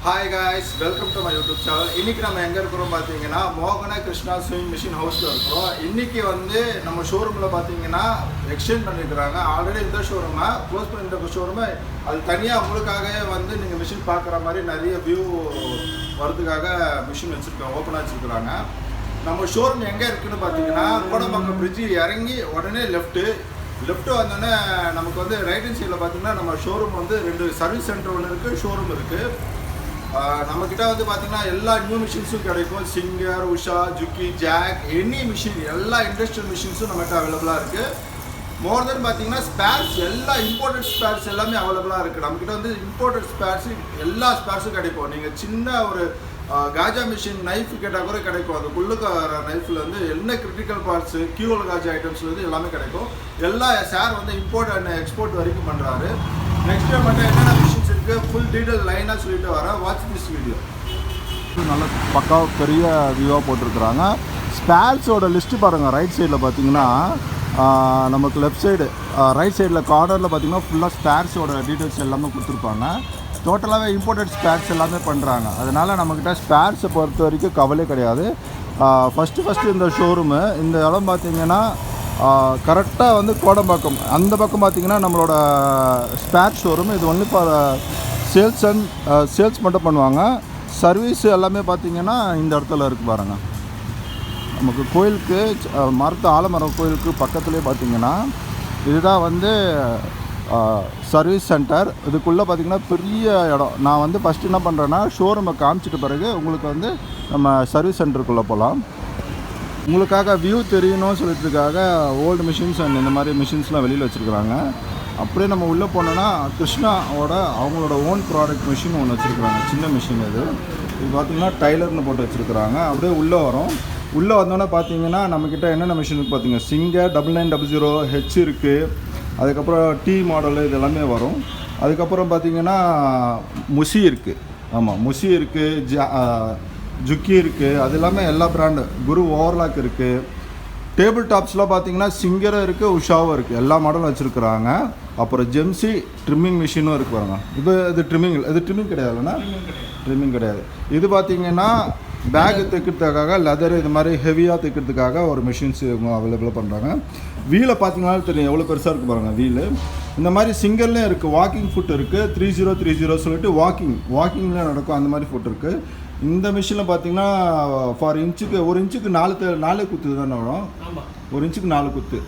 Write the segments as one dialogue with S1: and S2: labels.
S1: Hi guys, welcome to my YouTube channel. இன்னைக்கு நம்ம எங்க இருக்கோம் பாத்தீங்கன்னா மோகனா கிருஷ்ணா ஸ்விங் மிஷின் ஹவுஸ்ல இருக்கோம். இன்னைக்கு வந்து நம்ம ஷோரூம்ல பாத்தீங்கன்னா எக்ஸ்சேஞ்ச் பண்ணிருக்காங்க. ஆல்ரெடி இந்த ஷோரூமை க்ளோஸ் பண்ணிருந்த ஷோரூமை அது தனியா உங்களுக்காகவே வந்து நீங்க மிஷின் பார்க்குற மாதிரி நிறைய வியூ வரதுக்காக மிஷின் வச்சிருக்காங்க, ஓப்பனா வச்சிருக்காங்க. நம்ம ஷோரூம் எங்க இருக்குன்னு பாத்தீங்கன்னா கோடம்பாக்கம் பிரிட்ஜ் இறங்கி உடனே லெஃப்ட் வந்தோடனே நமக்கு வந்து ரைட் ஹேண்ட் சைடில் பார்த்தீங்கன்னா நம்ம ஷோரூம் வந்து 2 சர்வீஸ் சென்டர் ஒன்று இருக்குது, ஷோரூம் இருக்குது. நம்மக்கிட்ட வந்து பார்த்திங்கன்னா எல்லா நியூ மிஷின்ஸும் கிடைக்கும். Singer, Usha, Juki, Jack, any machine, எல்லா இண்டஸ்ட்ரியல் மிஷின்ஸும் நம்மகிட்ட அவைலபிளாக இருக்குது. மோர் தென் பார்த்தீங்கன்னா ஸ்பேர்ஸ், எல்லா இம்போர்ட்டட் ஸ்பேர்ஸ் எல்லாமே அவைலபிளாக இருக்குது. நம்மக்கிட்ட வந்து இம்போர்ட்டட் ஸ்பேர்ஸு எல்லா ஸ்பேர்ஸும் கிடைக்கும். நீங்கள் சின்ன ஒரு காஜா மிஷின் நைஃப் கேட்டால் கூட கிடைக்கும். அதுக்குள்ளுக்கு வர நைஃபில் வந்து என்ன கிரிட்டிக்கல் பார்ட்ஸு கியூவல் காஜா ஐட்டம்ஸ் வந்து எல்லாமே கிடைக்கும். எல்லா சார் வந்து இம்போர்ட் அண்ட் எக்ஸ்போர்ட் வரைக்கும் பண்ணுறாரு. நெக்ஸ்ட் டைம் மட்டும் என்னென்ன மிஷின்ஸ் இருக்குது ஃபுல் டீட்டெயில் லைனாக சொல்லிட்டு வரேன். Watch this video.
S2: நல்ல பக்கா பெரிய வியூவாக போட்டிருக்கிறாங்க. ஸ்பேர்ஸோட லிஸ்ட்டு பாருங்கள். ரைட் சைடில் பார்த்தீங்கன்னா நமக்கு லெஃப்ட் சைடு ரைட் சைடில் கார்னரில் பார்த்தீங்கன்னா ஃபுல்லாக ஸ்பேர்ஸோட டீட்டெயில்ஸ் எல்லாமே கொடுத்துருப்பாங்க. டோட்டலாகவே இம்போர்ட்டட் ஸ்பேர்ஸ் எல்லாமே பண்ணுறாங்க. அதனால் நம்மக்கிட்ட ஸ்பேர்ஸை பொறுத்த வரைக்கும் கவலை கிடையாது. ஃபஸ்ட்டு இந்த ஷோரூமு இந்த இடம் பார்த்திங்கன்னா கரெக்டாக வந்து கோடம்பாக்கம் அந்த பக்கம் பார்த்திங்கன்னா நம்மளோட ஸ்பேர் ஷோரூம். இது ஒன்லி ஃபார் சேல்ஸ் மட்டும் பண்ணுவாங்க. சர்வீஸ் எல்லாமே பார்த்திங்கன்னா இந்த இடத்துல இருக்குது பாருங்கள். நமக்கு கோயிலுக்கு ஆலமரம் கோயிலுக்கு பக்கத்துலேயே பார்த்திங்கன்னா இதுதான் வந்து சர்வீஸ் சென்டர். இதுக்குள்ளே பார்த்திங்கன்னா பெரிய இடம். நான் வந்து ஃபஸ்ட்டு என்ன பண்ணுறேன்னா ஷோரூமை காமிச்சிட்ட பிறகு உங்களுக்கு வந்து நம்ம சர்வீஸ் சென்டருக்குள்ளே போகலாம். உங்களுக்காக வியூ தெரியணும்னு சொல்லிட்டுருக்காக ஓல்டு மிஷின்ஸ் அண்ட் இந்த மாதிரி மிஷின்ஸ்லாம் வெளியில் வச்சுருக்குறாங்க. அப்படியே நம்ம உள்ளே போனோன்னா கிருஷ்ணாவோட அவங்களோட ஓன் ப்ராடக்ட் மிஷின் ஒன்று வச்சுருக்குறாங்க. சின்ன மிஷின் இது பார்த்திங்கன்னா டைலர்னு போட்டு வச்சுருக்குறாங்க. அப்படியே உள்ளே வரும். உள்ளே வந்தோன்னே பார்த்தீங்கன்னா நம்மக்கிட்ட என்னென்ன மிஷின் இருக்குது பார்த்தீங்கன்னா சிங்கர் 9900 ஹெச் இருக்குது. அதுக்கப்புறம் டீ மாடலு இது எல்லாமே வரும். அதுக்கப்புறம் பார்த்திங்கன்னா முசி இருக்குது. ஆமாம், முசி இருக்குது, ஜுக்கி இருக்குது. அது இல்லாமல் எல்லா பிராண்டு குரு ஓவர்லாக் இருக்குது. டேபிள் டாப்ஸ்லாம் பார்த்திங்கன்னா சிங்கரும் இருக்குது, உஷாவும் இருக்குது. எல்லா மாடலும் வச்சுருக்குறாங்க. அப்புறம் ஜெம்சி ட்ரிம்மிங் மிஷினும் இருக்குது பாருங்க. இது ட்ரிம்மிங் கிடையாதுண்ணா, ட்ரிம்மிங் கிடையாது. இது பார்த்திங்கன்னா பேக்கு தைக்கிறதுக்காக லெதர் இது மாதிரி ஹெவியாக தைக்கிறதுக்காக ஒரு மிஷின்ஸ் இவங்க அவைலபிளாக பண்ணுறாங்க. வீலை பார்த்தீங்கன்னாலும் தெரியும் எவ்வளோ பெருசாக இருக்குது பாருங்கள் வீலு. இந்த மாதிரி சிங்கர்லேயும் இருக்குது. வாக்கிங் ஃபுட் இருக்குது. 3030 சொல்லிட்டு வாக்கிங்கில் நடக்கும் அந்த மாதிரி ஃபுட் இருக்குது. இந்த மிஷினில் பார்த்தீங்கன்னா ஃபார் இன்ச்சுக்கு 1 இன்ச்சுக்கு 4 குத்து தானே வரும். 1 இன்ச்சுக்கு 4 குத்து.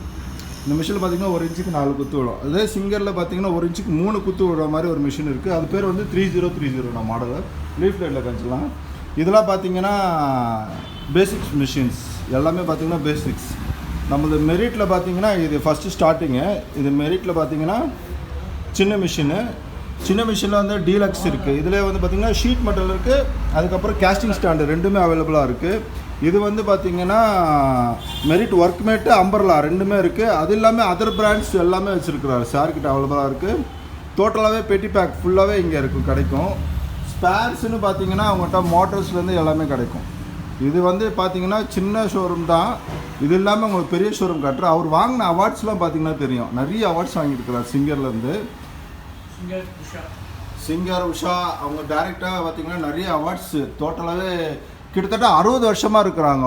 S2: இந்த மிஷினில் பார்த்தீங்கன்னா 1 இன்ச்சுக்கு 4 குத்து விடும். அதே சிங்கரில் பார்த்தீங்கன்னா 1 இன்ச்சுக்கு 3 குத்து விடுற மாதிரி ஒரு மிஷின் இருக்குது. அது பேர் வந்து 3030 நான் மாடலு லீஃப் லைட்டில் காமிச்சிடலாம். இதெல்லாம் பார்த்தீங்கன்னா பேசிக்ஸ் மிஷின்ஸ் எல்லாமே பார்த்தீங்கன்னா பேசிக்ஸ். நம்மளது மெரிட்டில் பார்த்தீங்கன்னா இது ஃபஸ்ட்டு ஸ்டார்டிங்கு. இது மெரிட்டில் பார்த்தீங்கன்னா சின்ன மிஷினில் வந்து டீலக்ஸ் இருக்குது. இதில் வந்து பார்த்திங்கன்னா ஷீட் மெட்டல் இருக்குது. அதுக்கப்புறம் கேஸ்டிங் ஸ்டாண்டு ரெண்டுமே அவைலபிளாக இருக்குது. இது வந்து பார்த்திங்கன்னா மெரிட் ஒர்க்மேட்டு அம்பர்லா ரெண்டுமே இருக்குது. அது இல்லாமல் அதர் பிராண்ட்ஸ் எல்லாமே வச்சுருக்குறாரு சார்கிட்ட அவைலபிளாக இருக்குது. டோட்டலாகவே பெட்டி பேக் ஃபுல்லாகவே இங்கே கிடைக்கும். ஸ்பேர்ஸ்னு பார்த்தீங்கன்னா அவங்கள்ட்ட மோட்டர்ஸ்லேருந்து எல்லாமே கிடைக்கும். இது வந்து பார்த்தீங்கன்னா சின்ன ஷோரூம் தான். இது இல்லாமல் உங்களுக்கு பெரிய ஷோரூம் காட்டுறேன். அவர் வாங்கின அவார்ட்ஸ்லாம் பார்த்தீங்கன்னா தெரியும். நிறைய அவார்ட்ஸ் வாங்கியிருக்கிறார் சிங்கர்லேருந்து. சிங்கர் உஷா அவங்க டைரெக்டாக பார்த்தீங்கன்னா நிறைய அவார்ட்ஸ் டோட்டலாகவே கிட்டத்தட்ட 60 வருஷமாக இருக்கிறாங்க.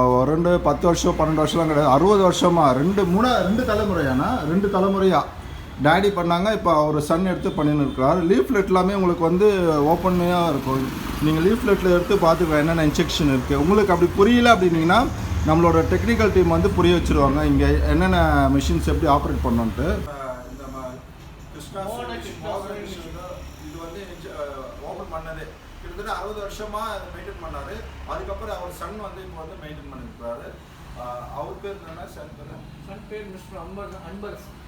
S2: 10 வருஷம் 12 வருஷம்லாம் கிடையாது, 60 வருஷமாக 2 தலைமுறையானா 2 தலைமுறையாக டேடி பண்ணாங்க. இப்போ அவர் சன் எடுத்து பண்ணின்னு இருக்கிறார். லீஃப்லெட் எல்லாமே உங்களுக்கு வந்து ஓப்பன்மையாக இருக்கும். நீங்கள் லீஃப்லெட்டில் எடுத்து பார்த்துக்கலாம் என்னென்ன இன்ஸ்ட்ரக்ஷன் இருக்குது. உங்களுக்கு அப்படி புரியல அப்படின்னீங்கன்னா நம்மளோட டெக்னிக்கல் டீம் வந்து புரிய வச்சுருவாங்க இங்கே என்னென்ன மிஷின்ஸ் எப்படி ஆப்ரேட் பண்ணோன்ட்டு. இந்த கிருஷ்ணா இது வந்து ஓப்பன் பண்ணது கிட்டத்தட்ட 60 வருஷமாக அதை மெயின்டைன் பண்ணார். அதுக்கப்புறம் அவர் சன் வந்து இப்போ வந்து மெயின்டைன் பண்ணியிருக்கிறாரு. அவர் பேர் என்னன்னா சன் பேர் மிஸ்டர்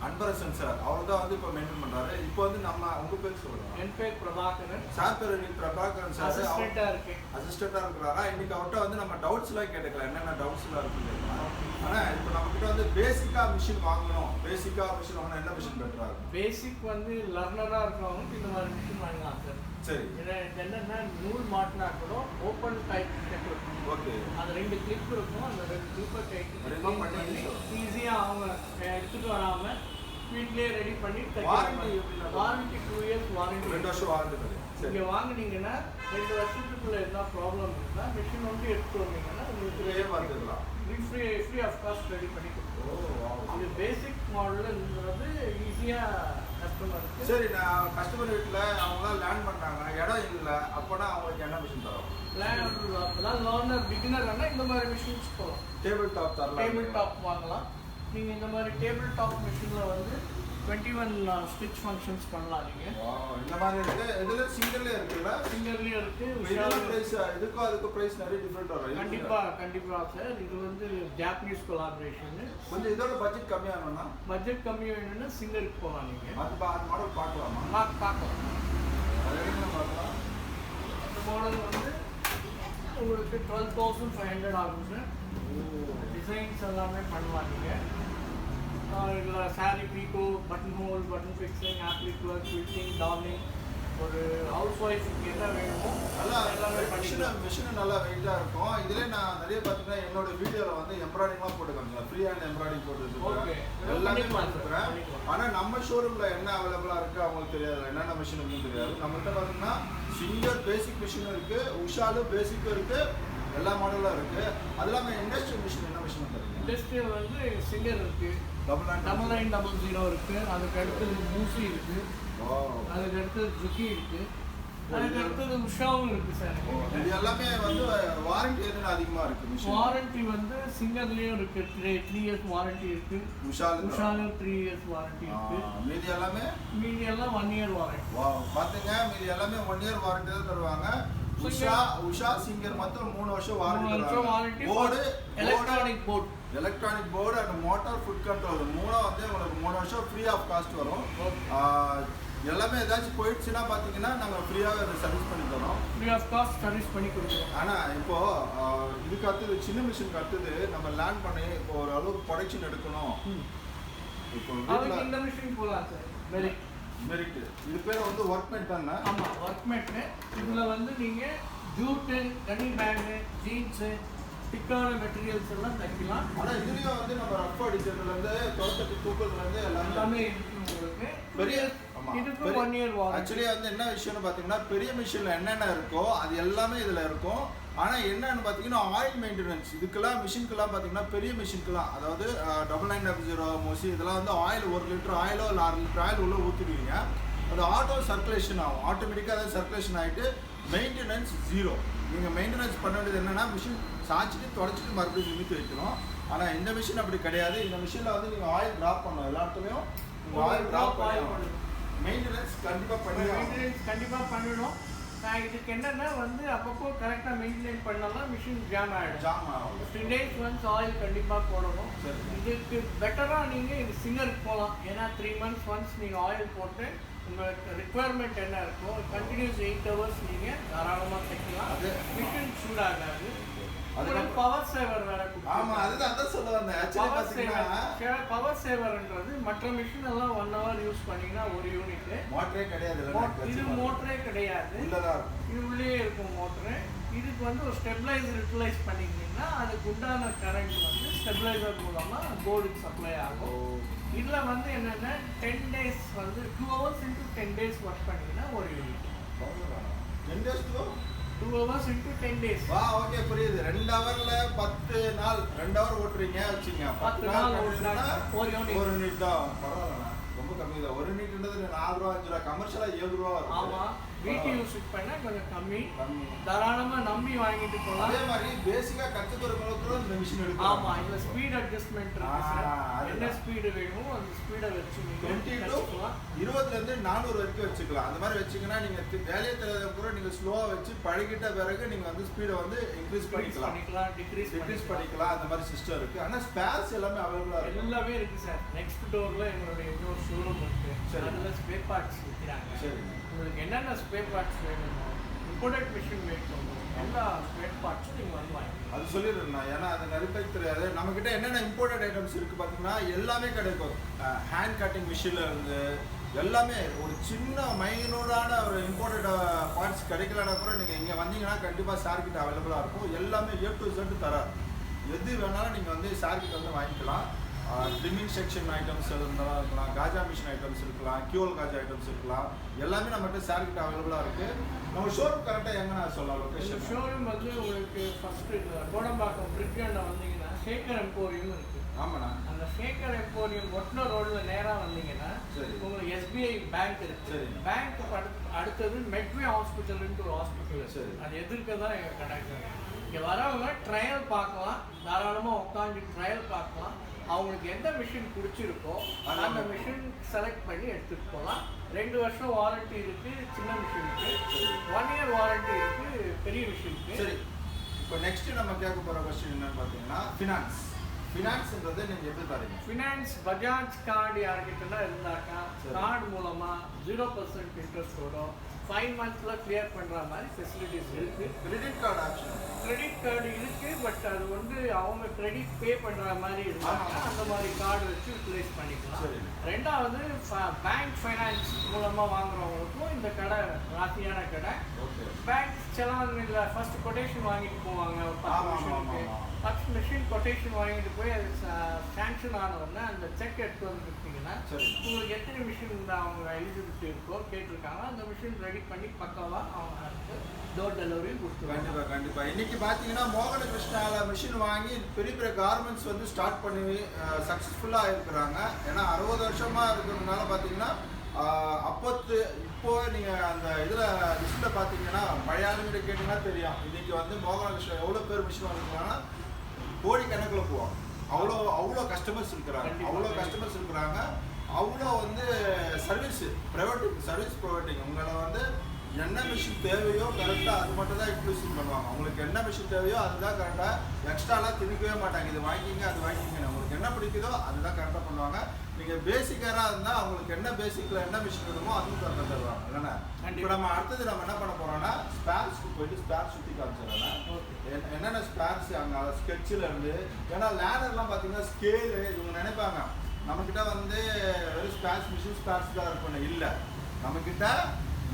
S2: அன்பரசன் சார். அவர் தான் வந்து இப்போ மெயின்டைன் பண்ணுறாரு. இப்போ வந்து உங்கள் பேர் சொல்லுங்கள்.
S3: என் பேர் பிரபாகரன்
S1: சார். பேர் பிரபாகரன் சார். அசிஸ்டண்ட்டாக இருக்கிறாரா. இன்றைக்கி அவர்கிட்ட வந்து நம்ம டவுட்ஸ்லாம் கேட்டுக்கலாம், என்னென்ன டவுட்ஸ்லாம் இருக்குன்னு கேட்கலாம். ஆனால் இப்போ நம்மக்கிட்ட வந்து பேசிக்காக மிஷின் வாங்கணும் என்ன மிஷின் பெட்டராக இருக்கும்?
S3: பேசிக் வந்து லர்னராக இருக்கிறவங்க இந்த மாதிரி மிஷின் வாங்கலாம் சார்.
S1: சரி.
S3: என்னென்னா நூல் மாட்டினா கூட ஓப்பன் டைப் செட் இருக்கும்.
S1: ஓகே.
S3: அது 2 கிளிப் இருக்கும். அந்த 2 கிளிப்பை பண்ணி ஈஸியாக அவங்க எடுத்துகிட்டு வராமல் வீட்லேயே ரெடி பண்ணி வாரண்டி 2 இயர்ஸ் வாரண்டி.
S1: 2 வருஷம் வாரண்டி.
S3: இங்கே வாங்குனீங்கன்னா 2 வருஷத்துக்குள்ள என்ன ப்ராப்ளம் இருந்தால் மிஷின் வந்து எடுத்து வந்தீங்கன்னா உங்களுக்கு
S1: பார்த்துக்கலாம்.
S3: ஃப்ரீ ஆஃப் காஸ்ட் ரெடி பண்ணி கொடுத்துருவோம். இது பேசிக் மாடலுங்கிறது ஈஸியாக கஸ்டமருக்கு.
S1: சரி, நான் கஸ்டமர் வீட்டில் அவங்க லேண்ட் பண்ணுறாங்க, இடம் இல்லை, அப்போனா அவங்களுக்கு என்ன மிஷின் தரோம்?
S3: அப்போதான் லேர்னர் பிகினர்னா இந்த மாதிரி மிஷின்ஸ் போகலாம்.
S1: டேபிள் டாப் தரலாம்.
S3: டேபிள் டாப் வாங்கலாம். நீங்கள் இந்த மாதிரி டேபிள் டாப் மிஷினில் வந்து 21 ஸ்டிச் ஃபங்க்ஷன்ஸ் பண்ணலாம். நீங்கள்
S1: இந்த மாதிரி இருக்கு. இதில் சிங்கிள்லேயே இருக்குல்ல?
S3: சிங்கிள்லேயே இருக்குது.
S1: ப்ரைஸ் இதுக்கும் அதுக்கும் ப்ரைஸ் நிறைய டிஃப்ரெண்ட் வரும்.
S3: கண்டிப்பாக சார். இது வந்து ஜாப்பனீஸ் கொலாபரேஷன்.
S1: கொஞ்சம் இதோட பட்ஜெட் கம்மியாகணும்னா?
S3: பட்ஜெட் கம்மி வேணும்னா சிங்கருக்கு போகலாம். நீங்கள்
S1: அது மாடல் பார்க்கலாமா?
S3: பார்க்கலாம்.
S1: பார்க்கலாம்.
S3: அந்த மாடல் வந்து உங்களுக்கு 12,500 ஆகும் சார். டிசைன்ஸ் எல்லாமே பண்ணலாம். நீங்கள் இதில் சாரி பீகோ, button hole, button fixing, applique work, fitting, darning, ஒரு ஹவுஸ் ஒய்ஃபுக்கு என்ன வேணுமோ
S1: நல்லா
S3: எல்லாமே பண்ணிக்கலாம்.
S1: மிஷின் நல்லா வெயிட்டாக இருக்கும். இதிலே நான் நிறைய பார்த்தீங்கன்னா என்னோட வீடியோவில் வந்து எம்ப்ராய்டிங்லாம் போட்டுருக்காங்க. ஃப்ரீ ஹேண்ட் எம்ப்ராய்டிங் போட்டுருக்கேன், எல்லாமே பண்ணிருக்கிறேன். ஆனால் நம்ம ஷோரூமில் என்ன அவைலபிளாக இருக்குது அவங்களுக்கு தெரியாது, என்னென்ன மிஷின் இருக்குன்னு தெரியாது. நம்மள்கிட்ட பார்த்தீங்கன்னா சிங்கர் பேசிக் மிஷினும் இருக்குது, உஷாலும் பேசிக்கும் இருக்குது, எல்லா மாடலும் இருக்குது. அது இல்லாமல் இண்டஸ்ட்ரியல் மிஷின் என்ன மிஷின் தருங்க?
S3: இண்டஸ்ட்ரியல் வந்து சிங்கர் இருக்குது, 9900 இருக்குது, அதுக்கு அடுத்தது மூசி இருக்குது, அதுக்கு அடுத்தது ஜுக்கி இருக்குது, அதுக்கு அடுத்தது உஷாவும் இருக்குது சார்.
S1: இது எல்லாமே வந்து வாரண்டி எதுன்னு அதிகமாக இருக்குது?
S3: வாரண்டி வந்து சிங்கர்லேயும் இருக்குது, 3 இயர்ஸ் வாரண்டி இருக்குது. உஷாலும் 3 இயர்ஸ் வாரண்டி இருக்குது. மீதி எல்லாம் 1 இயர் வாரண்டி.
S1: பார்த்தீங்க, மீதி எல்லாமே 1 இயர் வாரண்டி தான் தருவாங்க. உஷா சிங்கர் மாத்திரம் 3 வருஷம் warranty. Board, electronic board and motor food control 3 வந்து உங்களுக்கு 3 வருஷம் ஃப்ரீ ஆஃப் காஸ்ட் வரும். எல்லாமே ஏதாச்சும் போயிடுச்சுன்னா பார்த்தீங்கன்னா நாங்கள் ஃப்ரீயாக அதை சர்வீஸ் பண்ணி தரோம்.
S3: ஃப்ரீ ஆஃப் காஸ்ட் சர்வீஸ் பண்ணி கொடுக்குறோம்.
S1: ஆனால் இப்போது இதுக்கு அடுத்தது சின்ன மிஷினுக்கு அடுத்தது நம்ம லேண்ட் பண்ணி இப்போ ஒரு அளவுக்கு ப்ரொடக்ஷன் எடுக்கணும். இப்போ
S3: இந்த மிஷின் போகலாம் சார்.
S1: மெரிட் இது பேர் வந்து ஒர்க்மேட் தானே?
S3: ஆமாம், ஒர்க்மேட்டு. இதில் வந்து நீங்கள் ஜூட்டு, கனி பேகு, ஜீன்ஸு, திக்கான மெட்டீரியல்ஸ் எல்லாம் தைக்கலாம்.
S1: ஆனால் இதுலேயும் வந்து நம்ம ரஃப் அடிக்கிறதுலேருந்து தொலைத்தட்டு தூக்கத்துலேருந்து எல்லாமே
S3: இருக்குது உங்களுக்கு.
S1: பெரிய
S3: இதுக்கு 1 இயர் வாரண்டி.
S1: ஆக்சுவலி வந்து என்ன விஷயம்னு பார்த்தீங்கன்னா பெரிய மிஷினில் என்னென்ன இருக்கோ அது எல்லாமே இதில் இருக்கும். ஆனால் என்னன்னு பார்த்தீங்கன்னா ஆயில் மெயின்டெனன்ஸ் இதுக்கெல்லாம் மிஷினுக்கெல்லாம் பார்த்தீங்கன்னா பெரிய மிஷினுக்கெல்லாம், அதாவது 9900 மோசி இதெல்லாம் வந்து ஆயில் 1 லிட்டர் ஆயிலோ இல்லை 6 லிட்டர் ஆயில் உள்ளே ஊற்றிடுவீங்க. அது ஆட்டோ சர்க்குலேஷன் ஆகும், ஆட்டோமேட்டிக்காக அதை சர்க்குலேஷன் ஆகிட்டு மெயின்டெனன்ஸ் 0. நீங்கள் மெயின்டெனன்ஸ் பண்ண வேண்டியது என்னென்னா மிஷின் சாய்ச்சிட்டு தொடச்சிட்டு மறுபடியும் நிமித்து வைக்கணும். ஆனால் இந்த மிஷின் அப்படி கிடையாது. இந்த மிஷினில் வந்து நீங்கள் ஆயில் ட்ராப் பண்ணணும், எல்லா இடத்துலையும் நீங்கள் ஆயில் ட்ராப் பண்ணணும். மெயின்டெனன்ஸ்
S3: கண்டிப்பாக பண்ணிடும். இதுக்கு என்னென்னா வந்து அப்பப்போ கரெக்டாக மெயின்டைன் பண்ணாலும் மிஷின் ஜாம் ஆகிடும். 15 days ஒன்ஸ் ஆயில் கண்டிப்பாக போடணும். இதுக்கு பெட்டராக நீங்கள் இது சிங்கருக்கு போகலாம். ஏன்னா 3 months ஒன்ஸ் நீங்கள் ஆயில் போட்டு உங்கள் ரிக்குவயர்மெண்ட் என்ன இருக்கோ கண்டினியூஸ் 8 hours நீங்கள் தாராளமாக தைக்கலாம். அது மிஷின் சூடாகாது. உங்களுக்கு பவர் சேவர் வேற.
S1: ஆமா, அதுதான் சொல்ல வந்தேன்.
S3: பவர் சேவர்ன்றது மற்ற மிஷின் எல்லாம் 1 hour யூஸ் பண்ணீங்கன்னா ஒரு யூனிட்.
S1: மோட்டரே கிடையாது.
S3: இது மோட்டரே கிடையாது, இது உள்ளே இருக்கும் மோட்டரு. இதுக்கு வந்து ஒரு ஸ்டெபிளைசர் யூட்டிலைஸ் பண்ணிக்கிட்டீங்கன்னா அதுக்கு உண்டான கரண்ட் வந்து ஸ்டெபிளைசர் மூலமாக போர்டுக்கு சப்ளை ஆகும். இதில் வந்து என்னென்னா 10 days வந்து 2 hours into 10 days ஒர்க் பண்ணிங்கன்னா ஒரு unit.
S1: 10 days
S3: 2 hours into 10 days.
S1: Okay, புரியுது. 2 ஹவர்ல 10 நாள் 2 ஹவர் ஓட்டுறீங்க வச்சுங்க.
S3: 10 நாள் ஓட்டுனா ஒரு
S1: யூனிட் தான். பரவாயில்ல, ரொம்ப கம்மி தான். ஒரு யூனிட்ன்றது 4 ரூபா 5 ரூபா, கமர்ஷியலா 7 ரூபா வரும்.
S3: ஆமா, வீட்டு யூஸ் பண்ணா கொஞ்சம் கம்மி. தாராளமா நம்பி வாங்கிட்டு போலாம்.
S1: அதே மாதிரி பேசிக்கா கத்துக்கிறவங்களுக்கு இந்த மிஷின் எடுக்கலாம்.
S3: ஆமா, இதுல ஸ்பீட் அட்ஜஸ்ட்மென்ட் இருக்கு சார். என்ன ஸ்பீட் வேணுமோ அந்த ஸ்பீடை வச்சு நீங்க
S1: 20 ல இருந்து 400 வரைக்கும் வச்சுக்கலாம். அந்த மாதிரி வச்சீங்கன்னா நீங்க வேலையை தெரியாத கூட நீங்க ஸ்லோவா வச்சு பழகிட்ட பிறகு நீங்க வந்து ஸ்பீடை வந்து இன்க்ரீஸ் பண்ணிக்கலாம், டிக்ரீஸ் பண்ணிக்கலாம். அந்த மாதிரி சிஸ்டம் இருக்கு. ஆனா ஸ்பேர்ஸ் எல்லாமே அவைலபிளா இருக்கு.
S3: எல்லாமே இருக்கு சார். நெக்ஸ்ட் டோர்ல எங்களுடைய இன்னொரு ஷோரூம் இருக்கு. அதுல ஸ்பேர் பார்ட்ஸ் விற்கிறாங்க. சரி, உங்களுக்கு என்னென்ன ஸ்பேர் பார்ட்ஸ் வேணுமோ, இம்போர்ட்டட் மிஷின் வேணும், எல்லா ஸ்பேர் பார்ட்ஸும் நீங்கள் வந்து வாங்கிக்கலாம்.
S1: அது சொல்லிடுறேன் நான், ஏன்னா அது நிறைய பேருக்கு தெரியாது. நம்மக்கிட்ட என்னென்ன இம்போர்ட்டட் ஐட்டம்ஸ் இருக்குது பார்த்தீங்கன்னா எல்லாமே கிடைக்கும். ஹேண்ட் கட்டிங் மிஷினில் இருந்து எல்லாமே ஒரு சின்ன மைனூடான ஒரு இம்போர்ட்டட் பார்ட்ஸ் கிடைக்கலன்னா கூட நீங்கள் இங்கே வந்தீங்கன்னா கண்டிப்பாக சார்கிட்ட அவைலபிளாக இருக்கும். எல்லாமே A to Z தர எது வேணாலும் நீங்கள் வந்து சார்கிட்ட வந்து வாங்கிக்கலாம். ட்ரிம்மிங் செக்ஷன் ஐட்டம்ஸ் இருந்தாலும் இருக்கலாம், காஜா மிஷின் ஐட்டம்ஸ் இருக்கலாம், கியூல் காஜா ஐட்டம்ஸ் இருக்கலாம், எல்லாமே நம்மகிட்ட சார் கிட்ட அவைலபிளாக இருக்குது. நம்ம ஷோரூம் கரெக்டாக எங்கே சொல்லலாம் லொக்கேஷன்?
S3: ஷோரூம் வந்து உங்களுக்கு ஃபஸ்ட்டு கோடம்பாக்கம் பிரிட்ஜாண்ட வந்தீங்கன்னா சேகர் எம்போரியம் இருக்குது.
S1: ஆமாண்ணா.
S3: அந்த சேகர் எம்போரியம் ஒட்டின ரோடில் நேராக வந்தீங்கன்னா உங்களுக்கு SBI பேங்க் இருக்குது. பேங்க் அடுத்தது மெட்வே ஹாஸ்பிட்டல்ன்ட்டு ஒரு ஹாஸ்பிட்டல். சரி, அது எதிர்க்க தான் எங்கள் கடை. இங்கே வரவங்க ட்ரையல் பார்க்கலாம், தாராளமாக உட்காந்து ட்ரையல் பார்க்கலாம். அவங்களுக்கு எந்த மிஷின் பிடிச்சிருக்கோ அந்த மிஷின் செலக்ட் பண்ணி எடுத்துகிட்டு போகலாம். 2 வருஷம் வாரண்ட்டி இருக்குது சின்ன மிஷினுக்கு, 1 இயர் வாரண்ட்டி இருக்குது பெரிய மிஷினுக்கு.
S1: சரி, இப்போ நெக்ஸ்ட்டு நம்ம கேட்க போகிற கொஸ்டின் என்னன்னு பார்த்தீங்கன்னா ஃபினான்ஸ்ன்றது நீங்கள் எப்படி தரீங்க?
S3: ஃபினான்ஸ் பஜாஜ் கார்டு யார்கிட்டனா இருந்தாக்கா கார்டு மூலமாக 0% இன்ட்ரெஸ்ட்டோட 5 மந்த்ஸில் கிளியர் பண்ணுற மாதிரி ஃபெசிலிட்டிஸ் இருக்குது.
S1: Credit card option,
S3: credit card இருக்குது, பட் அது வந்து அவங்க கிரெடிட் பே பண்ணுற மாதிரி இருந்தாங்க அந்த மாதிரி கார்டு வச்சு யூட்டிலைஸ் பண்ணிக்கலாம். ரெண்டாவது பேங்க் ஃபைனான்ஸ் மூலமாக வாங்குறவங்களுக்கும் இந்த கடை ராசியான கடை. பேங்க் செலான் இல்லை, ஃபர்ஸ்ட் கொட்டேஷன் வாங்கிட்டு போவாங்க ஒரு 10 மிஷின் கொட்டேஷன் வாங்கிட்டு போய் அது சாங்ஷன் ஆனவுடனே அந்த செக் எடுத்து வந்துருக்கீங்கன்னா உங்களுக்கு எத்தனை மிஷின் அவங்க எலிஜிபிலிட்டி இருக்கோ கேட்டிருக்காங்க அந்த மிஷின் ரெடி பண்ணி பக்காவாக அவங்க டோர் டெலிவரி கொடுத்துருவாங்க.
S1: கண்டிப்பாக இன்னைக்கு பார்த்தீங்கன்னா மோகன கிருஷ்ணாவில் மிஷின் வாங்கி பெரிய பெரிய கார்மெண்ட்ஸ் வந்து ஸ்டார்ட் பண்ணி சக்ஸஸ்ஃபுல்லாக இருக்கிறாங்க. ஏன்னா 60 வருஷமாக இருக்கிறதுனால பார்த்தீங்கன்னா இப்போ நீங்கள் அந்த இதில் லிஸ்ட்டில் பார்த்தீங்கன்னா பழைய ஆளுங்கிட்ட கேட்டிங்கன்னா தெரியும். இன்றைக்கி வந்து மோகன கிருஷ்ணா எவ்வளோ பேர் மிஷின் வாங்கிக்கிறாங்கன்னா கோடி கணக்கில் போவாங்க. அவ்வளோ கஸ்டமர்ஸ் இருக்கிறாங்க. அவ்வளோ வந்து சர்வீஸ் ப்ரைவேட்டிங் உங்களை வந்து என்ன மிஷின் தேவையோ கரெக்டாக அது மட்டும் தான் இன்க்ளூசிவ் பண்ணுவாங்க. உங்களுக்கு என்ன மிஷின் தேவையோ அதுதான் கரெக்டாக, எக்ஸ்ட்ராலாம் திணிக்கவே மாட்டாங்க. இது வாங்கிக்கிங்க அது வாங்கிக்கிங்க, உங்களுக்கு என்ன பிடிக்குதோ அதுதான் கரெக்டாக பண்ணுவாங்க. நீங்கள் பேசிக்காராக இருந்தால் அவங்களுக்கு என்ன பேசிக்கில் என்ன மிஷின் வேணுமோ அதுவும் கரெக்டாக தருவாங்க. இல்லைன்னா இப்போ நம்ம அடுத்தது நம்ம என்ன பண்ண போகிறோம்னா ஸ்பேர்ஸ்க்கு போயிட்டு ஸ்பேர் சுற்றி காமிச்சிடறேன். என்னென்ன ஸ்பேர்ஸ் அங்கே ஸ்கெட்சில் இருந்து, ஏன்னா லேடர்லாம் பார்த்தீங்கன்னா ஸ்கேலு இவங்க நினைப்பாங்க நம்மக்கிட்ட வந்து வெறும் ஸ்பேர்ஸ் தான் இருக்கணும். இல்லை, நம்மக்கிட்ட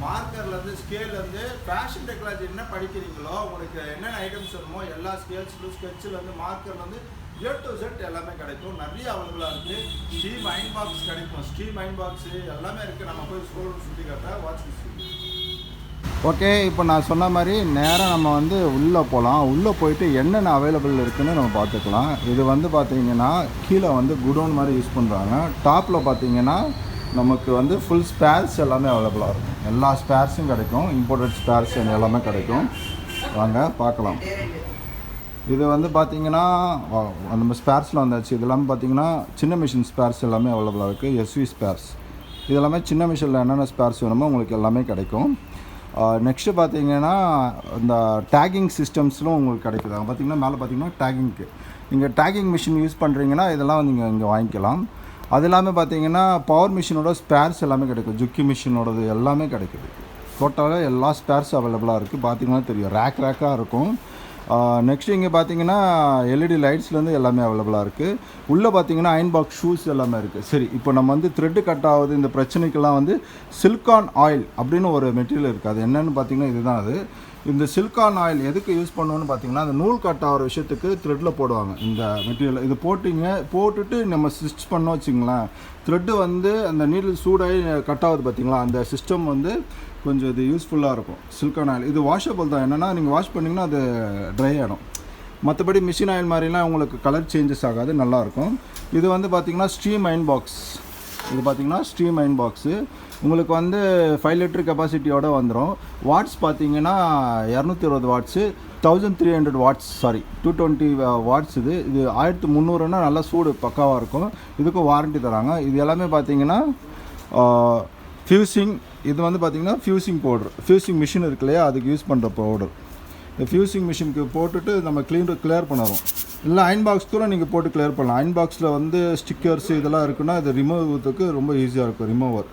S1: மார்க்கர்லேருந்து ஸ்கேல்லேருந்து ஃபேஷன் டெக்னாலஜி என்ன படிக்கிறீங்களோ உங்களுக்கு என்னென்ன ஐட்டம்ஸ் வேணுமோ எல்லா ஸ்கெட்சிலேருந்து மார்க்கர்லேருந்து A to Z எல்லாமே கிடைக்கும். நிறைய அவைலபிளாக இருக்குது. ஸ்டீம் அயன் பாக்ஸ் கிடைக்கும். ஸ்டீம் அயன் பாக்ஸு எல்லாமே இருக்குது. நம்ம போய் ஸ்கூல் சுற்றி காட்ட வாட்ச்
S2: ஓகே. இப்போ நான் சொன்ன மாதிரி நேராக நம்ம வந்து உள்ளே போகலாம். உள்ளே போயிட்டு என்னென்ன அவைலபிள் இருக்குதுன்னு நம்ம பார்த்துக்கலாம். இது வந்து பார்த்திங்கன்னா கீழே வந்து குடோன் மாதிரி யூஸ் பண்ணுறாங்க. டாப்பில் பார்த்திங்கன்னா நமக்கு வந்து ஃபுல் ஸ்பேர்ஸ் எல்லாமே அவைலபிளாக இருக்கும். எல்லா ஸ்பேர்ஸும் கிடைக்கும். இம்போர்ட்டட் ஸ்பேர்ஸ் எல்லாமே கிடைக்கும். வாங்க பார்க்கலாம். இது வந்து பார்த்திங்கன்னா நம்ம ஸ்பேர்ஸில் வந்தாச்சு. இது எல்லாமே பார்த்திங்கன்னா சின்ன மிஷின் ஸ்பேர்ஸ் எல்லாமே அவைலபிளாக இருக்குது. SV ஸ்பேர்ஸ் இது எல்லாமே சின்ன மிஷினில் என்னென்ன ஸ்பேர்ஸ் வேணுமோ உங்களுக்கு எல்லாமே கிடைக்கும். நெக்ஸ்ட்டு பார்த்திங்கன்னா இந்த டேகிங் சிஸ்டம்ஸ்லும் உங்களுக்கு கிடைக்குது. அங்கே பார்த்திங்கன்னா மேலே பார்த்திங்கன்னா டேகிங்க்கு நீங்கள் டேகிங் மிஷின் யூஸ் பண்ணுறீங்கன்னா இதெல்லாம் நீங்கள் இங்கே வாங்கிக்கலாம். அது எல்லாமே பார்த்திங்கன்னா பவர் மிஷினோட ஸ்பேர்ஸ் எல்லாமே கிடைக்கும். ஜுக்கி மிஷினோடது எல்லாமே கிடைக்குது. டோட்டலாக எல்லா ஸ்பேர்ஸ் அவைலபிளாக இருக்குது. பார்த்திங்கன்னா தெரியும், ரேக்காக இருக்கும். நெக்ஸ்ட் இங்கே பார்த்தீங்கன்னா LED லைட்ஸ்லேருந்து எல்லாமே அவைலபிளாக இருக்குது. உள்ளே பார்த்தீங்கன்னா அயன் பாக்ஸ் ஷூஸ் எல்லாமே இருக்குது. சரி, இப்போ நம்ம வந்து த்ரெட்டு கட் ஆகுது இந்த பிரச்சனைக்கெல்லாம் வந்து சிலிக்கான் ஆயில் அப்படின்னு ஒரு மெட்டீரியல் இருக்குது. அது என்னென்னு பார்த்தீங்கன்னா இதுதான். அது இந்த சிலிக்கான் ஆயில் எதுக்கு யூஸ் பண்ணுவோன்னு பார்த்தீங்கன்னா அந்த நூல் கட் ஆகிற விஷயத்துக்கு த்ரெட்டில் போடுவாங்க இந்த மெட்டீரியல். இது போட்டுட்டு நம்ம ஸ்டிச் பண்ணோம் வச்சுங்களேன், த்ரெட்டு வந்து அந்த நீடில் சூடாகி கட் ஆகுது பார்த்தீங்களா, அந்த சிஸ்டம் வந்து கொஞ்சம் இது யூஸ்ஃபுல்லாக இருக்கும். சிலிக்கான் ஆயில் இது வாஷபிள் தான். என்னென்னா நீங்கள் வாஷ் பண்ணிங்கன்னா அது ட்ரை ஆகிடும். மற்றபடி மிஷின் ஆயில் மாதிரிலாம் உங்களுக்கு கலர் சேஞ்சஸ் ஆகாது, நல்லாயிருக்கும். இது வந்து பார்த்திங்கன்னா ஸ்டீம் அயன் பாக்ஸ். இது பார்த்திங்கன்னா ஸ்டீம் அயன் பாக்ஸு உங்களுக்கு வந்து 5 லிட்டர் கெப்பாசிட்டியோடு வந்துடும். வாட்ஸ் பார்த்திங்கன்னா 220 வாட்ஸு, 1300 வாட்ஸ், 220 வாட்ஸ். இது 1300ன்னா நல்லா சூடு பக்காவாக இருக்கும். இதுக்கும் வாரண்ட்டி தராங்க. இது எல்லாமே பார்த்திங்கன்னா ஃபியூசிங். இது வந்து பார்த்திங்கன்னா ஃபியூசிங் பவுடர், ஃபியூசிங் மிஷின் இருக்கு இல்லையா, அதுக்கு யூஸ் பண்ணுற பவுடர். இந்த ஃபியூசிங் மிஷினுக்கு போட்டுட்டு நம்ம கிளியர் பண்ணுறோம். இல்லை அயன் பாக்ஸ் கூட நீங்கள் போட்டு கிளியர் பண்ணலாம். அயன் பாக்ஸில் வந்து ஸ்டிக்கர்ஸ் இதெல்லாம் இருக்குன்னா இது ரிமூவத்துக்கு ரொம்ப ஈஸியாக இருக்கும், ரிமூவர்.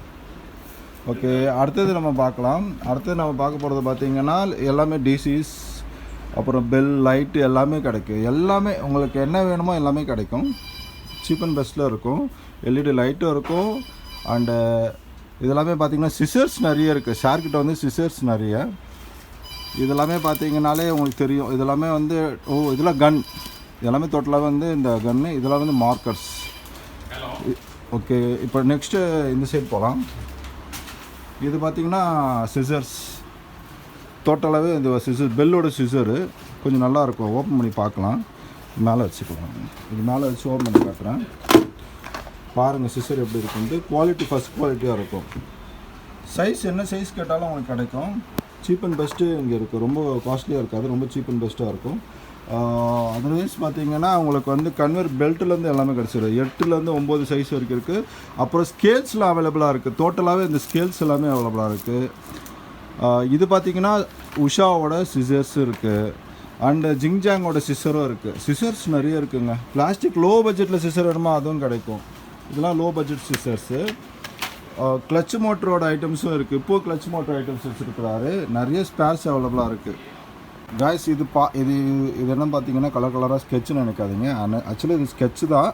S2: ஓகே, அடுத்தது நம்ம பார்க்கலாம். அடுத்தது நம்ம பார்க்க போகிறது பார்த்திங்கன்னா எல்லாமே டிசிஸ், அப்புறம் பெல், லைட்டு எல்லாமே கிடைக்கும். எல்லாமே உங்களுக்கு என்ன வேணுமோ எல்லாமே கிடைக்கும். சீப் அண்ட் பெஸ்ட்டில் இருக்கும். LED லைட்டும் இருக்கும். அண்டு இதெல்லாமே பார்த்திங்கன்னா சிசர்ஸ் நிறைய இருக்குது. ஷார்க்கிட்ட வந்து சிசர்ஸ் நிறைய. இதெல்லாமே பார்த்திங்கனாலே உங்களுக்கு தெரியும். இதெல்லாமே வந்து இதெல்லாம் கன். இதெல்லாமே டோட்டலாக வந்து இந்த கன்னு. இதெல்லாம் வந்து மார்க்கர்ஸ். ஓகே, இப்போ நெக்ஸ்ட்டு இந்த சைடு போகலாம். இது பார்த்திங்கன்னா சிசர்ஸ். டோட்டலாகவே இந்த சிசர் பெல்லோட சிசரு கொஞ்சம் நல்லாயிருக்கும். ஓப்பன் பண்ணி பார்க்கலாம். மேலே வச்சுக்கலாம். இது மேலே வச்சு ஓப்பன் பண்ணி பார்க்குறேன். பாருங்கள் சிசர் எப்படி இருக்குன்ட்டு. குவாலிட்டி ஃபஸ்ட் குவாலிட்டியாக இருக்கும். சைஸ் என்ன சைஸ் கேட்டாலும் உங்களுக்கு கிடைக்கும். சீப் அண்ட் பெஸ்ட்டு இங்கே இருக்குது. ரொம்ப காஸ்ட்லியாக இருக்காது, ரொம்ப சீப் அண்ட் பெஸ்ட்டாக இருக்கும். அதர்வைஸ் பார்த்தீங்கன்னா உங்களுக்கு வந்து கன்வேர் பெல்ட்லேருந்து எல்லாமே கிடச்சிடும். 8லேருந்து 9 சைஸ் வரைக்கும் இருக்குது. அப்புறம் ஸ்கேல்ஸ்லாம் அவைலபிளாக இருக்குது. டோட்டலாகவே இந்த ஸ்கேல்ஸ் எல்லாமே அவைலபிளாக இருக்குது. இது பார்த்திங்கன்னா உஷாவோட சிசர்ஸ் இருக்குது. அண்டு ஜிங்ஜாங்கோட சிசரும் இருக்குது. சிசர்ஸ் நிறைய இருக்குங்க. பிளாஸ்டிக் லோ பட்ஜெட்டில் சிசர் வேணுமா அதுவும் கிடைக்கும். இதெல்லாம் லோ பட்ஜெட் சிசர்ஸு. கிளச் மோட்டரோட ஐட்டம்ஸும் இருக்குது. இப்போது கிளச் மோட்டர் ஐட்டம்ஸ் வச்சுருக்கிறாரு. நிறைய ஸ்பேர்ஸ் அவைலபிளாக இருக்குது. காய்ஸ் இது இது என்ன பார்த்தீங்கன்னா கலராக ஸ்கெட்சுன்னு நினைக்காதீங்க. ஆக்சுவலி இது ஸ்கெட்சு தான்.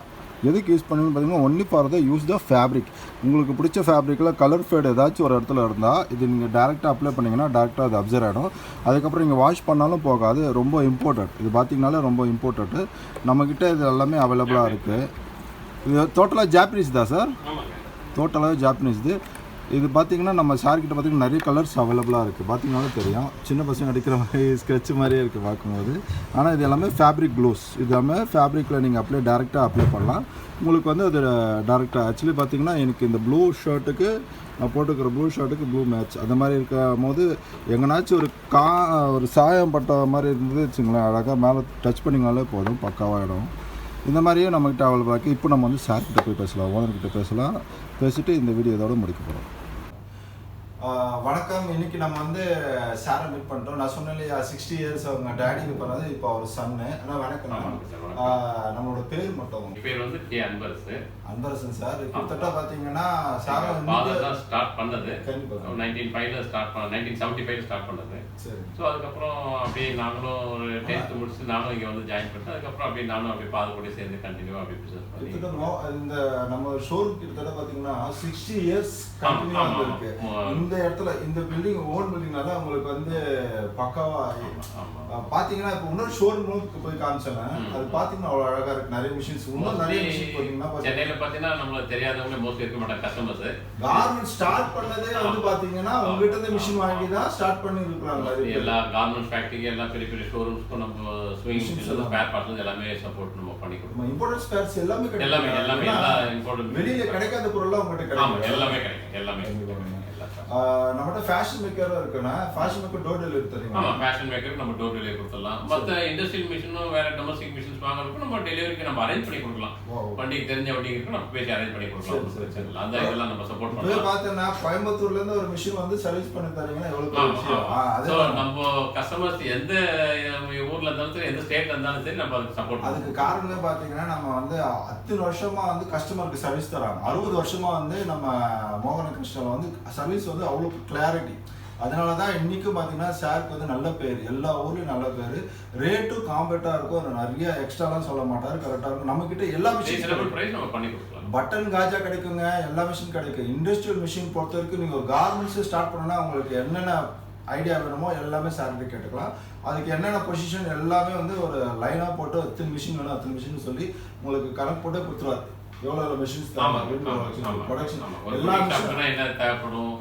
S2: எதுக்கு யூஸ் பண்ணுன்னு பார்த்தீங்கன்னா only for the use the fabric. உங்களுக்கு பிடிச்ச ஃபேப்ரிக்கில் கலர் ஃபேட் ஏதாச்சும் ஒரு இடத்துல இருந்தால் இது நீங்கள் டேரெக்டாக அப்ளை பண்ணிங்கன்னா டேரெக்டாக அது அப்சர்வ் ஆகிடும். அதுக்கப்புறம் நீங்கள் வாஷ் பண்ணாலும் போகாது. ரொம்ப இம்பார்ட்டன்ட். இது பார்த்திங்கனாலே ரொம்ப இம்பார்ட்டண்ட்டு. நம்மக்கிட்ட இது எல்லாமே அவைலபிளாக இருக்குது. இது டோட்டலாக ஜாப்பனீஸ் தான் சார். டோட்டலாகவே ஜாப்பனீஸ். இது பார்த்திங்கன்னா நம்ம சார்கிட்ட பார்த்திங்கன்னா நிறைய கலர்ஸ் அவைலபிளாக இருக்குது. பார்த்திங்கனாலும் தெரியும். சின்ன பசங்க அடிக்கிற மாதிரி ஸ்கெட்ச் மாதிரியே இருக்குது பார்க்கும்போது. ஆனால் இது எல்லாமே ஃபேப்ரிக் க்ளோஸ். இது எல்லாமே ஃபேப்ரிக்கில் நீங்கள் டேரெக்டாக அப்ளை பண்ணலாம். உங்களுக்கு வந்து அது டேரெக்டாக ஆக்சுவலி பார்த்திங்கன்னா எனக்கு இந்த ப்ளூ ஷர்ட்டுக்கு நான் போட்டுக்கிற ப்ளூ ஷர்ட்டுக்கு ப்ளூ மேட்ச் அந்த மாதிரி இருக்கும் போது எங்கேனாச்சும் ஒரு சாயம் பட்ட மாதிரி இருந்தது வச்சுங்களேன், அழகாக மேலே டச் பண்ணிங்கனாலே போதும், பக்காவாகிடும். இந்த மாதிரியே நம்மகிட்ட அவைலபிளாக இருக்குது. இப்போ நம்ம வந்து சார்கிட்ட போய் பேசலாம், ஓனர்கிட்ட பேசலாம். பேசிட்டு இந்த வீடியோ இதோட முடிக்க போகிறோம். வணக்கம். இன்னைக்கு நம்ம வந்து சாரை மீட் பண்ணிட்டோம். நான் சொன்னேன் 60 இயர்ஸ் அவங்க டேடிக்கு பண்ணது, இப்போ அவர் சன்னு. ஆனால் வணக்கம். நம்மளோட பேர் மட்டும்.
S4: பேர் வந்து கே அன்பரசன்.
S2: அன்பரசன் சார். கிட்டத்தட்ட பார்த்தீங்கன்னா சாரை
S4: ஸ்டார்ட் பண்ணது 1975 ஸ்டார்ட் பண்ண 1975 ஸ்டார்ட் பண்ணது.
S2: சரி.
S4: ஸோ அதுக்கப்புறம் அப்படியே நாங்களும் ஒரு 10th முடிச்சு நானும் இங்கே வந்து ஜாயின் பண்ணிட்டேன். அதுக்கப்புறம் அப்படியே நானும் அப்படியே பாது கூட சேர்ந்து கண்டினியூவாக அப்படியே பிஸ்னஸ் பண்ணி
S2: இந்த நம்ம ஷோரூம் கிட்டத்தட்ட பார்த்தீங்கன்னா 60 இயர்ஸ் கண்டினியூவாக இருக்கு. இந்த இடத்துல இந்த பில்டிங் ஓன் பில்டிங்னால உங்களுக்கு வந்து பக்காவா பாத்தீங்கன்னா இப்போ இன்னொரு ஷோரூமுக்கு போய் காமிச்சேன். அது பாத்தீங்கன்னா அவ்வளவு அழகா இருக்கு. நிறைய மிஷின்ஸ் இன்னும் நிறைய மிஷின் பாத்தீங்கன்னா
S4: சென்னையில பாத்தீங்கன்னா நம்மளுக்கு தெரியாதவங்க மோஸ்ட்லி இருக்க மாட்டாங்க கஸ்டமர்ஸ்.
S2: கார்மெண்ட் ஸ்டார்ட் பண்ணதே வந்து பாத்தீங்கன்னா உங்ககிட்ட இருந்து மிஷின் வாங்கி தான் ஸ்டார்ட் பண்ணி இருக்காங்க.
S4: எல்லா கார்மெண்ட் ஃபேக்டரி எல்லாம் பெரிய பெரிய ஷோரூம்ஸ்க்கு நம்ம ஸ்விங் மிஷின்ஸ் ஸ்பேர் பார்ட்ஸ் எல்லாமே சப்போர்ட் நம்ம பண்ணி கொடுப்போம்.
S2: இம்போர்ட்டட் ஸ்பேர்ஸ் எல்லாமே கிடைக்கும்.
S4: எல்லாமே எல்லா இம்போர்ட்டட்
S2: வெளியில கிடைக்காத பொருள்லாம் உங்ககிட்ட கிடைக்கும்.
S4: எல்லாமே கிடைக்கும். எல்லாமே
S2: நம்மகிட்ட ஃபேஷன் மேக்கரும் இருக்குன்னா ஃபேஷன் மேக்கர் டோர் டெலிவரி தருவீங்க.
S4: ஆமா, ஃபேஷன் மேக்கர் நம்ம டோர் டெலிவரி கொடுத்துடலாம். மற்ற இண்டஸ்ட்ரியல் மிஷினும் வேற டொமஸ்டிக் மிஷின்ஸ் வாங்குறதுக்கு நம்ம டெலிவரிக்கு நம்ம அரேஞ்ச் பண்ணி கொடுக்கலாம். வண்டிக்கு தெரிஞ்ச வண்டிக்கு இருக்கு நம்ம பேசி அரேஞ்ச் பண்ணி கொடுக்கலாம். அந்த இதெல்லாம் நம்ம சப்போர்ட் பண்ணலாம்.
S2: இப்போ பார்த்தேன்னா கோயம்புத்தூர்ல இருந்து ஒரு மிஷின் வந்து சர்வீஸ் பண்ணி தரீங்கன்னா எவ்வளவு விஷயம்.
S4: சோ நம்ம கஸ்டமர்ஸ் எந்த ஊர்ல இருந்தாலும் சரி, எந்த ஸ்டேட்ல இருந்தாலும் சரி, நம்ம அதுக்கு சப்போர்ட்.
S2: அதுக்கு காரணமே பாத்தீங்கன்னா நம்ம வந்து 10 வருஷமா வந்து கஸ்டமருக்கு சர்வீஸ் தராங்க. 60 வருஷமா வந்து நம்ம மோகன கிருஷ்ணால வந்து சர்வீஸ் வந்து அவ்வளோ கிளாரிட்டி. அதனால தான் இன்றைக்கும் பார்த்தீங்கன்னா சாருக்கு வந்து நல்ல பேர், எல்லா ஊர்லேயும் நல்ல பேர். ரேட்டும் காம்பேக்டாக இருக்கும். நிறைய எக்ஸ்ட்ராலாம் சொல்ல மாட்டார், கரெக்டாக இருக்கும். நம்மக்கிட்ட எல்லா மிஷின் பட்டன் காஜா கிடைக்குங்க, எல்லா மிஷின் கிடைக்கும். இண்டஸ்ட்ரியல் மிஷின் பொறுத்த வரைக்கும் நீங்கள் ஒரு கார்மெண்ட்ஸு ஸ்டார்ட் பண்ணணும்னா உங்களுக்கு என்னென்ன ஐடியா வேணுமோ எல்லாமே சார்கிட்ட கேட்டுக்கலாம். அதுக்கு என்னென்ன பொசிஷன் எல்லாமே வந்து ஒரு லைனாக போட்டு அத்தனை மிஷின் வேணும் அத்தனை மிஷின் சொல்லி உங்களுக்கு கணக்கு போட்டு கொடுத்துருவாரு. எவ்வளவு மெஷின்ஸ் ப்ரொடக்ஷன் எல்லா
S4: என்ன தேவைப்படும்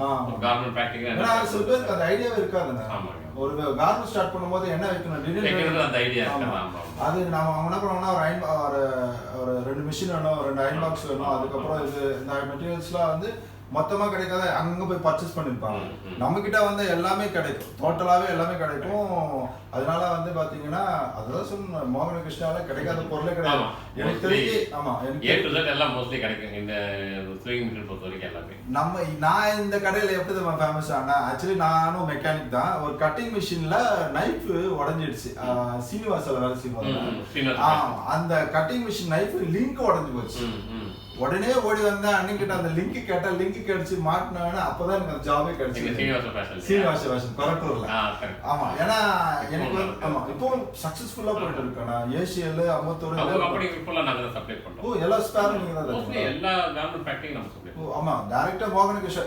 S4: கார்மெண்ட் ஃபேக்டரி.
S2: ஏன்னா சில பேருக்கு அந்த ஐடியாவே இருக்காதுங்க. ஒரு கார்மெண்ட் ஸ்டார்ட் பண்ணும்போது என்ன வைக்கணும்
S4: அந்த ஐடியா
S2: அது நம்ம அவங்க என்ன பண்ணுவோம்னா ஒரு 2 மிஷின் வேணும், 2 அயன் பாக்ஸ் வேணும். அதுக்கப்புறம் இது இந்த மெட்டீரியல்ஸ்லாம் வந்து மொத்தமா கிடைக்காத அங்கங்க போய் பர்ச்சேஸ் பண்ணிருப்பாங்க. நம்ம கிட்ட வந்து எல்லாமே கிடைக்கும், டோட்டலாவே எல்லாமே கிடைக்கும். அதனால வந்து பாத்தீங்கன்னா அதுதான் சொன்ன மோகன கிருஷ்ணால கிடைக்காத பொருளே கிடையாது எனக்கு தெரிஞ்சு. ஆமா,
S4: எனக்கு எல்லாம் மோஸ்ட்லி கிடைக்கும் இந்த ஸ்விங் மிஷின் பொறுத்த வரைக்கும் எல்லாமே.
S2: நான் இந்த கடையில எப்படி தான் ஃபேமஸ் ஆனா, ஆக்சுவலி நானும் மெக்கானிக் தான். ஒரு கட்டிங் மிஷின்ல நைஃப் உடஞ்சிடுச்சு. சீனிவாசால வேலை செய்வாங்க. அந்த கட்டிங் மிஷின் நைஃப் லிங்க் உடஞ்சு போச்சு. உடனே ஓடி வந்தேன் அன்னைக்கிட்ட அந்த லிங்க் கேட்டா லிங்க் கிடைச்சு மாட்டினேன்னு. அப்பதான் எனக்கு அந்த ஜாபே கிடைச்சு. சீனிவாச ஃபேஷன் கொரட்டூர்ல. ஆமா, ஏன்னா எனக்கு ஆமா இப்போ சக்சஸ்ஃபுல்லா போயிட்டு இருக்கேன். நான் ஏசிஎல் அம்பத்தூர் எல்லா ஸ்பேரும் நீங்க தான்
S4: எல்லா கார்மெண்ட் ஃபேக்டரி நம்ம சப்ளை.
S2: ஆமா, டைரக்டா மோகன கிருஷ்ணா.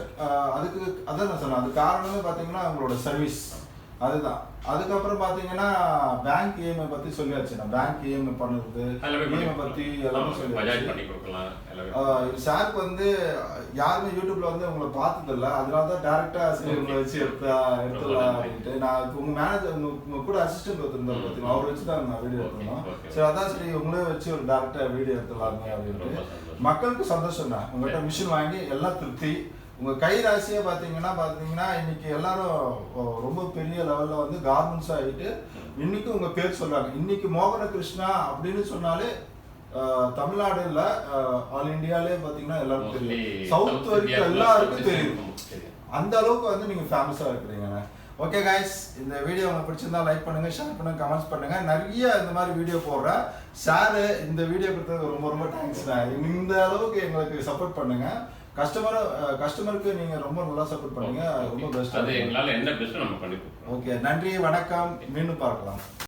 S2: அதுக்கு அதான் நான் சொன்னேன். அது காரணமே பாத்தீங்கன்னா அவங்களோட சர்வீஸ். அதுதான். அதுக்கப்புறம் பார்த்தீங்கன்னா பேங்க் இஎம்ஐ பற்றி சொல்லியாச்சு. நான் பேங்க் இஎம்ஐ பண்ணுறது இஎம்ஐ பற்றி எல்லாமே சொல்லியாச்சு. சாருக்கு வந்து யாருமே யூடியூப்ல வந்து உங்களை பார்த்ததில்ல, அதனால தான் டேரெக்டாக சரி உங்களை வச்சு எடுத்துடலாம் அப்படின்ட்டு. நான் இப்போ உங்கள் மேனேஜர் உங்கள் கூட அசிஸ்டன்ட் ஒருத்தர் பார்த்தீங்கன்னா அவர் வச்சு தான் நான் வீடியோ எடுத்துருந்தோம். சரி அதான் சரி உங்களே வச்சு ஒரு டேரெக்டாக வீடியோ எடுத்துடலாமே அப்படின்ட்டு. மக்களுக்கு சந்தோஷம் தான், உங்கள்கிட்ட மிஷின் வாங்கி எல்லாம் திருப்தி. உங்கள் கை ராசியை பார்த்தீங்கன்னா இன்னைக்கு எல்லாரும் ரொம்ப பெரிய லெவலில் வந்து கார்மெண்ட்ஸ் ஆகிட்டு இன்னைக்கு உங்கள் பேர் சொல்கிறாங்க. இன்னைக்கு மோகன கிருஷ்ணா அப்படின்னு சொன்னாலே தமிழ்நாடு இல்லை ஆல் இண்டியாலே பார்த்தீங்கன்னா எல்லாருக்கும் தெரியும், சவுத் வரைக்கும் எல்லாருக்கும் தெரியும். அந்த அளவுக்கு வந்து நீங்கள் ஃபேமஸாக இருக்கிறீங்கண்ணே. ஓகே கைஸ், இந்த வீடியோ உங்களுக்கு பிடிச்சிருந்தா லைக் பண்ணுங்க, ஷேர் பண்ணுங்க, கமெண்ட்ஸ் பண்ணுங்க. நிறைய இந்த மாதிரி வீடியோ போடுறேன். சார் இந்த வீடியோ கொடுத்தது ரொம்ப ரொம்ப தேங்க்ஸ்ண்ணா. இந்த அளவுக்கு எங்களுக்கு சப்போர்ட் பண்ணுங்க. கஸ்டமருக்கு நீங்க ரொம்ப நல்லா சப்போர்ட் பண்ணீங்க. ரொம்ப பெஸ்ட்.
S4: அது எங்களால என்ன பெஸ்ட் நம்ம பண்ணிப்போம்.
S2: ஓகே, நன்றி, வணக்கம், மீண்டும் பார்க்கலாம்.